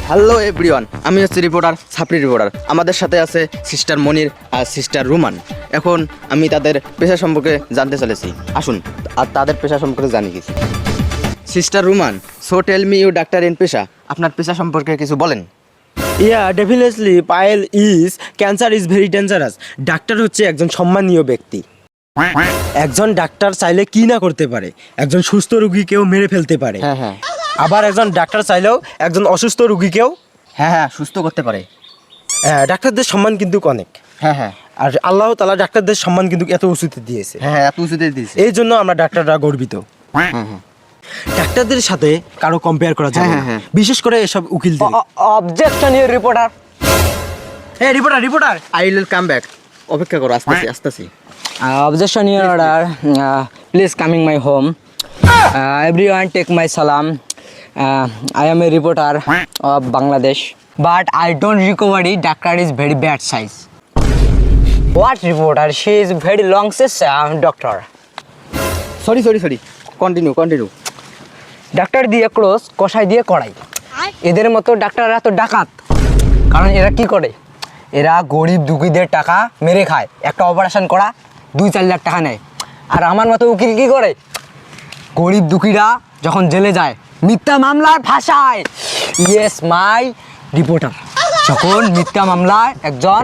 Hello everyone, আমি হচ্ছে reporter ছাপড়ি reporter. আমাদের সাথে আছে সিস্টার মনির আর সিস্টার রুমান। এখন আমি তাদের পেশা সম্পর্কে জানতে চলেছি। আসুন আর তাদের পেশা সম্পর্কে জানি কিছু। Sister Ruman, so tell me you doctor in পেশা, আপনার পেশা সম্পর্কে কিছু বলেন। Yeah, definitely. Pile is cancer is very dangerous. Doctor হচ্ছে একজন সম্মানীয় ব্যক্তি। একজন ডাক্তার চাইলে কি না করতে পারে, একজন সুস্থ রোগীকেও মেরে ফেলতে পারে। হ্যাঁ হ্যাঁ আবার একজন ডাক্তার চাইলেও একজন অসুস্থ রোগীকেও হ্যাঁ সুস্থ করতে পারে। ডাক্তারদের সম্মান কিন্তু অনেক। হ্যাঁ আর আল্লাহ তাআলা ডাক্তারদের সম্মান কিন্তু এত উঁচুতে দিয়েছে। হ্যাঁ এত উঁচুতে দিয়েছে। এই জন্য আমরা ডাক্তাররা গর্বিত। হ্যাঁ ডাক্তারদের সাথে কারো কম্পেয়ার করা যায় না, হ্যাঁ। বিশেষ করে এসব উকিলদের। Objection your reporter. এই reporter I will come back. অপেক্ষা করো, আসতেছি। Objection, Your Order. Please coming my home. Everyone take my salam. I am a reporter of Bangladesh, but I don't recovery. Doctor is very bad size. What reporter? She is very long size doctor. Sorry continue doctor দিয়ে close, কষাই দিয়ে কড়াই। এদের মতো ডাক্তাররা তো ডাকাত। কারণ এরা কি করে, এরা গরিব দুঃখীদের টাকা মেরে খায়। একটা অপারেশন করা 2-4 লাখ টাকা নেয়। আর আমার মতো উকিল কি করে, গরিব দুঃখীরা যখন জেলে যায় মিথ্যা মামলায় ফাঁসায়। ইয়েস মাই রিপোর্টার, যখন মিথ্যা মামলায় একজন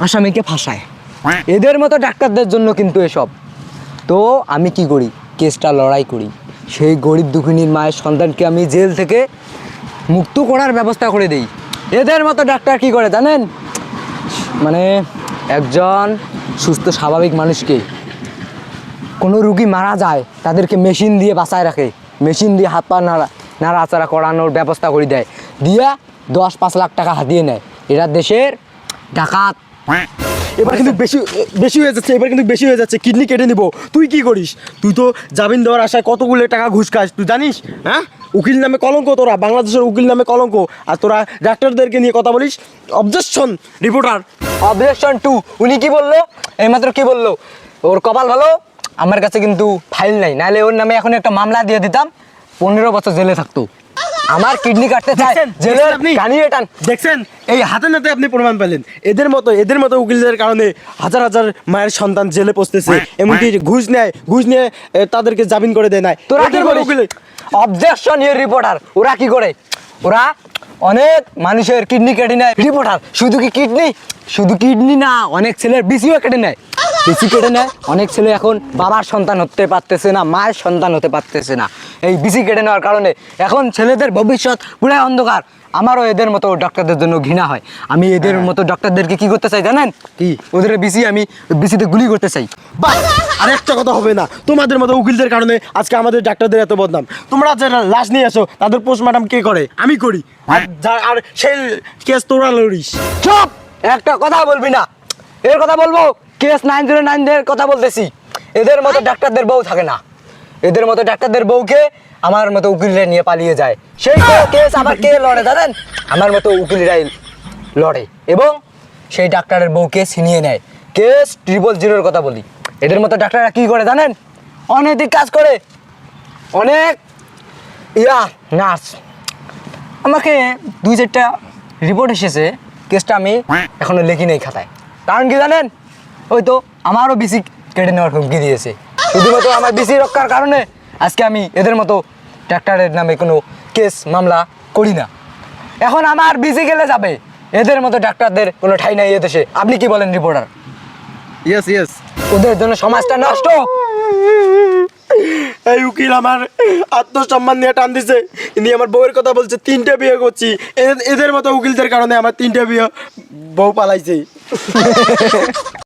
আসামিকে ফাঁসায়। এদের মতো ডাক্তারদের জন্য কিন্তু এসব। তো আমি কি করি, কেসটা লড়াই করি। সেই গরিব দুঃখিনীর মায়ের সন্তানকে আমি জেল থেকে মুক্ত করার ব্যবস্থা করে দিই। এদের মতো ডাক্তার কি করে জানেন, মানে একজন সুস্থ স্বাভাবিক মানুষকে কোনো রুগী মারা যায় তাদেরকে মেশিন দিয়ে বাঁচায় রাখে, মেশিন দিয়ে হাত পা নাড়াচাড়া করানোর ব্যবস্থা করে দেয়, দিয়া 10-5 লাখ টাকা হাতিয়ে নেয়। এরা দেশের ডাকাত। এবার কিন্তু বেশি হয়ে যাচ্ছে, কিডনি কেটে নিব। তুই কি করিস? তুই তো জামিন দেওয়ার আশায় কতগুলো টাকা ঘুষ খাস, তুই জানিস? হ্যাঁ, উকিল নামে কলঙ্ক তোরা, বাংলাদেশের উকিল নামে কলঙ্ক। আর তোরা ডাক্তারদেরকে নিয়ে কথা বলিস। Objection reporter. অবজেকশন 2। উনি কি বললো, এইমাত্র কি বললো? ওর কপাল ভালো, আমার কাছে কিন্তু ফাইল নাই, নাহলে ওর নামে এখন একটা মামলা দিয়ে দিতাম, 15 বছর জেলে থাকতো। আমার কিডনি কাটতে চায়, জেলে কানিয়ে টান। দেখছেন, এই হাতে নাতে আপনি প্রমাণ পেলেন। এদের মতো উকিলদের কারণে হাজার হাজার মায়ের সন্তান জেলে পৌঁছতেছে। এমনকি ঘুষ নিয়ে তাদেরকে জামিন করে দেয় না। তোরা কি করিস? Objection your reporter. ওরা কি করে, ওরা অনেক মানুষের কিডনি কেটে নেয়। রিপোর্টার, শুধু কিডনি না, অনেক ছেলের বিসিও কেটে নেয়। বিসি কেটে নেয়, অনেক ছেলে এখন বাবার সন্তান হতে পারতেছে না, মায়ের সন্তান হতে পারতেছে না। এই বিসি কেটে নেওয়ার কারণে এখন ছেলেদের ভবিষ্যৎ পুরাই অন্ধকার। আমারও এদের মতো ডাক্তারদের জন্য ঘৃণা হয়। আমি এদের মতো ডাক্তারদেরকে কি করতে চাই জানেন? কি? ওদের আমি বিসিতে গুলি করতে চাই। আরেকটা কথা হবে না, তোমাদের মতো উকিলদের কারণে আজকে আমাদের ডাক্তারদের এত বদনাম। তোমরা যারা লাশ নিয়ে আসো তাদের পোস্টমর্টম কে করে? আমি করি। আর সেই কেস তোরা লড়িস। চুপ, একটা কথা বলবি না। এর কথা বলবো, কেস 909 কথা বলতেছি। এদের মতো ডাক্তারদের বউ থাকে না, এদের মতো ডাক্তারদের বউকে আমার মতো উকিলরা নিয়ে পালিয়ে যায়। সেই কেস আবার কে লড়ে জানেন? আমার মতো উকিলরাই লড়ে, এবং সেই ডাক্তারের বউকে ছিনিয়ে নেয়। কেস 000 কথা বলি। এদের মতো ডাক্তাররা কি করে জানেন? অনৈতিক কাজ করে। অনেক নার্স আমাকে 2-4টা রিপোর্ট এসেছে, কেসটা আমি এখনো লিখি নেই খাতায়। কারণ কি জানেন? ওই তো আমারও বিসি কেটে নেওয়ার হুমকি দিয়েছে। শুধুমাত্র আমার বিসি রক্ষার কারণে আজকে আমি এদের মতো ডাক্তারের নামে কোনো কেস মামলা করি না। এখন আমার বিসি গেলে যাবে, এদের মতো ডাক্তারদের কোনো ঠাঁই নাই এদেশে। আপনি কি বলেন রিপোর্টার? ইয়েস ওদের জন্য সমাজটা নষ্ট। এই উকিল আমার আত্মসম্মান নিয়ে টান দিছে, ইনি আমার বউয়ের কথা বলছে। 3টে বিয়ে করছি, এদের মতো উকিলদের কারণে আমার 3টে বিয়ে বউ পালাইছে।